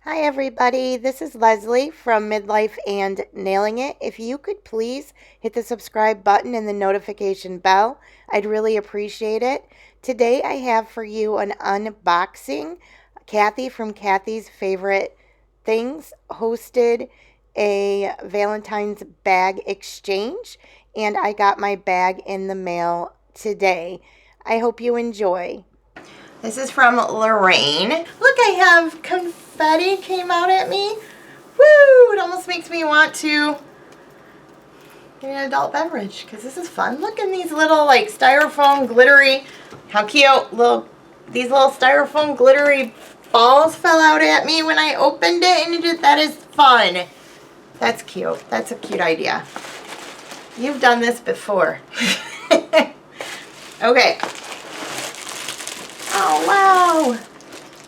Hi everybody, this is Leslie from Midlife and Nailing It. If you could please hit the subscribe button and the notification bell, I'd really appreciate it. Today I have for you an unboxing. Kathy from Kathy's Favorite Things hosted a Valentine's bag exchange, and I got my bag in the mail today. I hope you enjoy. This is from Lorraine. Look, I have confetti came out at me. Woo! It almost makes me want to get an adult beverage because this is fun. Look at these little like styrofoam glittery. How cute. These little styrofoam glittery balls fell out at me when I opened it, and that is fun. That's cute. That's a cute idea. You've done this before. Okay. Oh, wow.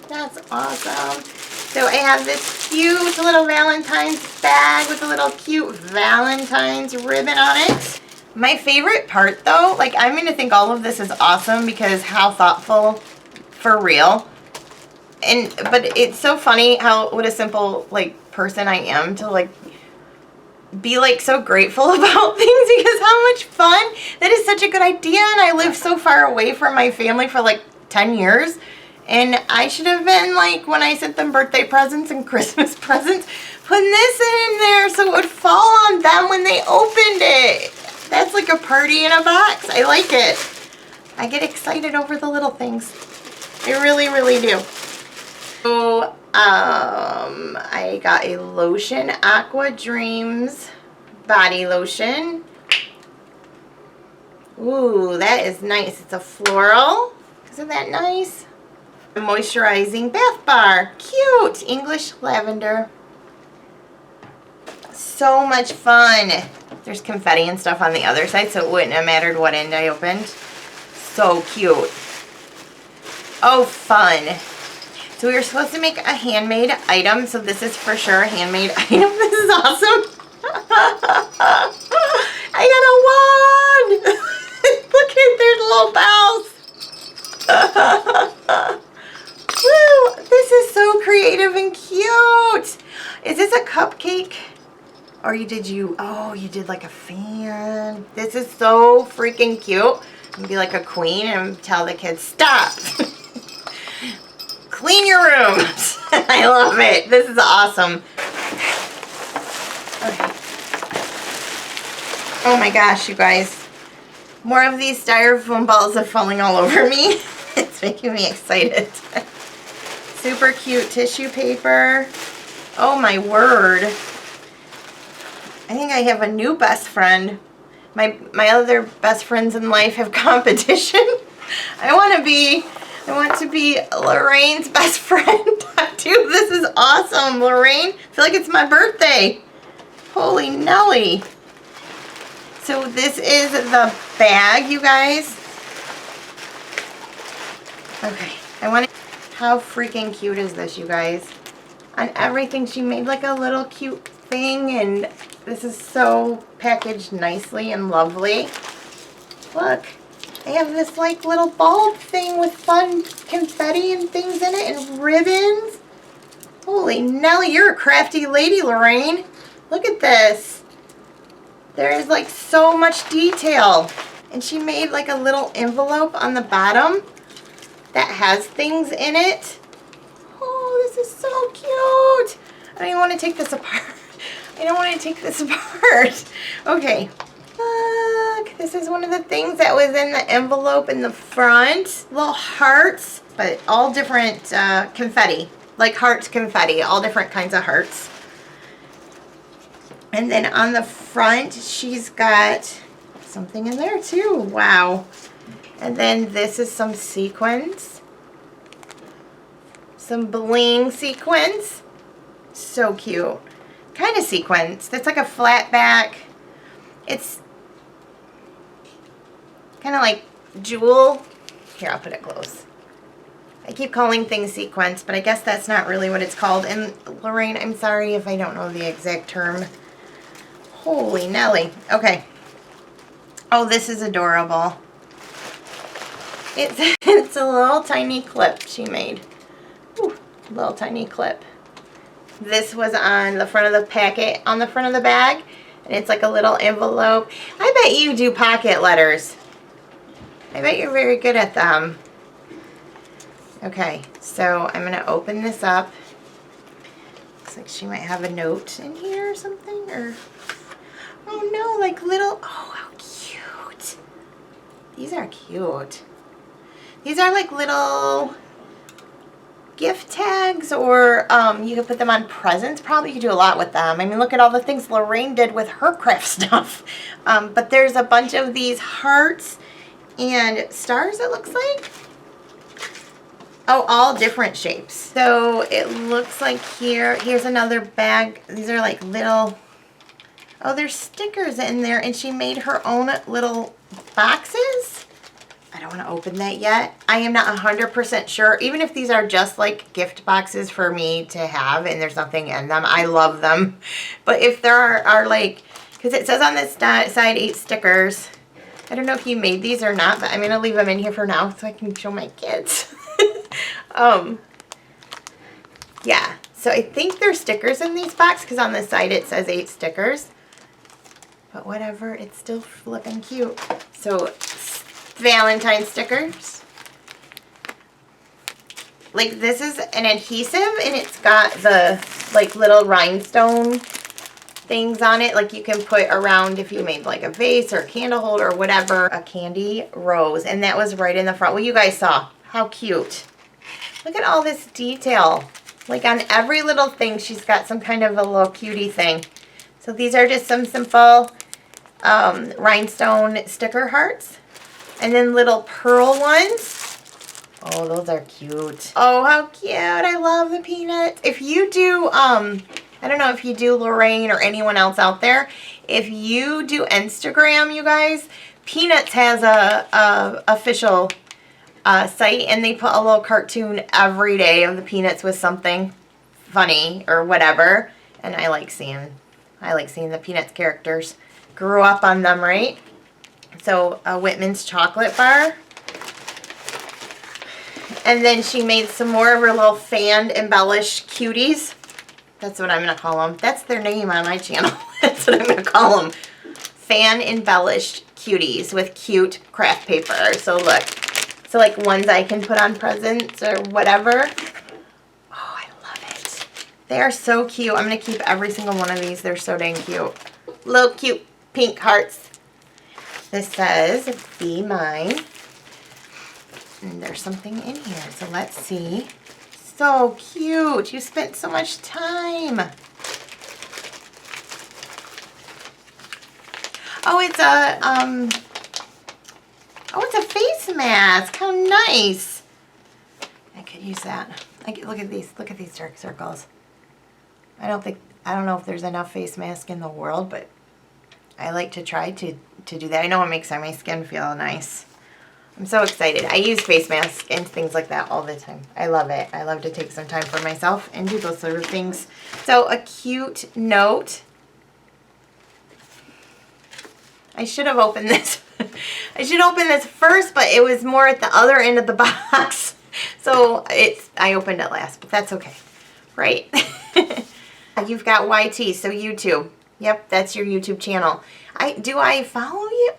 That's awesome. So I have this cute little Valentine's bag with a little cute Valentine's ribbon on it. My favorite part, though, like, I'm going to think all of this is awesome because how thoughtful, for real. But it's so funny what a simple, like, person I am to, like, be like so grateful about things because how much fun. That is such a good idea, and I live so far away from my family for like 10 years, and I should have been like, when I sent them birthday presents and Christmas presents, putting this in there so it would fall on them when they opened it. That's like a party in a box. I like it. I get excited over the little things. I really, really do. So, I got a lotion, Aqua Dreams body lotion. Ooh, that is nice. It's a floral. Isn't that nice? A moisturizing bath bar. Cute. English lavender. So much fun. There's confetti and stuff on the other side, so it wouldn't have mattered what end I opened. So cute. Oh, fun. So we were supposed to make a handmade item, so this is for sure a handmade item. This is awesome. I got a wand. Look at there's little bells. Woo! This is so creative and cute. Is this a cupcake? Or you did like a fan. This is so freaking cute. You can be like a queen and tell the kids, stop. Clean your rooms. I love it. This is awesome. Okay. Oh my gosh, you guys. More of these styrofoam balls are falling all over me. It's making me excited. Super cute tissue paper. Oh my word. I think I have a new best friend. My other best friends in life have competition. I want to be Lorraine's best friend. Dude, this is awesome, Lorraine. I feel like it's my birthday. Holy Nelly. So this is the bag, you guys. Okay, how freaking cute is this, you guys? On everything, she made like a little cute thing, and this is so packaged nicely and lovely. Look. I have this like little bulb thing with fun confetti and things in it and ribbons. Holy Nelly, you're a crafty lady, Lorraine. Look at this. There is like so much detail. And she made like a little envelope on the bottom that has things in it. Oh, this is so cute. I don't even want to take this apart. I don't want to take this apart. Okay. Look, this is one of the things that was in the envelope in the front. Little hearts, but all different confetti. Like hearts confetti, all different kinds of hearts. And then on the front, she's got something in there too. Wow. And then this is some sequins. Some bling sequins. So cute. Kind of sequins. It's like a flat back. It's kind of like jewel. Here, I'll put it close. I keep calling things sequins, but I guess that's not really what it's called. And Lorraine, I'm sorry if I don't know the exact term. Holy Nelly. Okay. Oh, this is adorable. It's a little tiny clip she made. Ooh, little tiny clip. This was on the front of the packet, on the front of the bag. And it's like a little envelope. I bet you do pocket letters. I bet you're very good at them. Okay, so I'm going to open this up. Looks like she might have a note in here or something. Or, oh no, like little, oh how cute. These are cute. These are like little gift tags, or you could put them on presents. Probably you could do a lot with them. I mean, look at all the things Lorraine did with her craft stuff. But there's a bunch of these hearts and stars, it looks like. Oh, all different shapes. So it looks like here's another bag. These are like little, oh, there's stickers in there, and she made her own little boxes. I don't want to open that yet. I am not 100% sure. Even if these are just like gift boxes for me to have and there's nothing in them, I love them. But if there are like, because it says on this side 8 stickers. I don't know if you made these or not, but I'm going to leave them in here for now so I can show my kids. Yeah, so I think there's stickers in these boxes because on the side it says 8 stickers. But whatever, it's still flipping cute. So Valentine stickers. Like this is an adhesive and it's got the like little rhinestone things on it, like you can put around if you made like a vase or a candle holder or whatever. A candy rose, and that was right in the front. Well, you guys saw how cute. Look at all this detail. Like on every little thing she's got some kind of a little cutie thing. So these are just some simple rhinestone sticker hearts. And then little pearl ones. Oh, those are cute. Oh, how cute. I love the peanuts. If you do, I don't know if you do Lorraine or anyone else out there. If you do Instagram, you guys, Peanuts has a official site, and they put a little cartoon every day of the Peanuts with something funny or whatever. And I like seeing the Peanuts characters. Grew up on them, right? So a Whitman's chocolate bar. And then she made some more of her little fan embellished cuties. That's what I'm going to call them. That's their name on my channel. That's what I'm going to call them. Fan embellished cuties with cute craft paper. So look. So like ones I can put on presents or whatever. Oh, I love it. They are so cute. I'm going to keep every single one of these. They're so dang cute. Little cute pink hearts. This says, "Be mine." And there's something in here. So let's see. So cute. You spent so much time. Oh, it's a face mask. How nice. I could use that. Look at these dark circles. I don't know if there's enough face mask in the world, but I like to try to do that. I know it makes my skin feel nice. I'm so excited. I use face masks and things like that all the time. I love it. I love to take some time for myself and do those sort of things. So a cute note. I should have opened this. I should open this first, but it was more at the other end of the box. So I opened it last, but that's okay. Right? You've got YT, so YouTube. Yep, that's your YouTube channel. Do I follow you?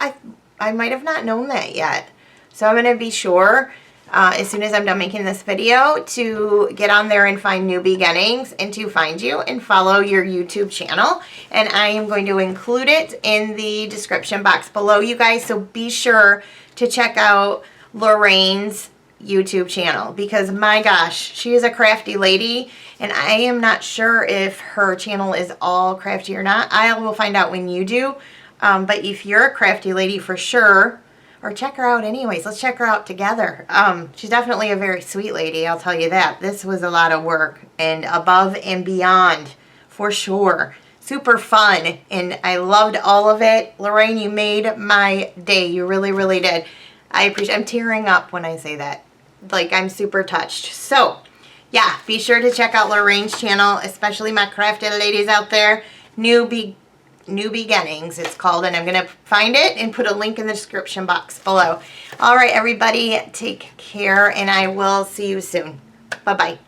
I might have not known that yet. So I'm going to be sure as soon as I'm done making this video to get on there and find New Beginnings and to find you and follow your YouTube channel. And I am going to include it in the description box below, you guys. So be sure to check out Lorraine's YouTube channel because my gosh, she is a crafty lady, and I am not sure if her channel is all crafty or not. I will find out when you do. But if you're a crafty lady for sure, or check her out anyways. Let's check her out together. She's definitely a very sweet lady, I'll tell you that. This was a lot of work and above and beyond for sure. Super fun, and I loved all of it. Lorraine, you made my day. You really, really did. I'm tearing up when I say that. Like, I'm super touched. So, yeah, be sure to check out Lorraine's channel, especially my crafted ladies out there. New Beginnings, it's called, and I'm going to find it and put a link in the description box below. All right, everybody, take care, and I will see you soon. Bye-bye.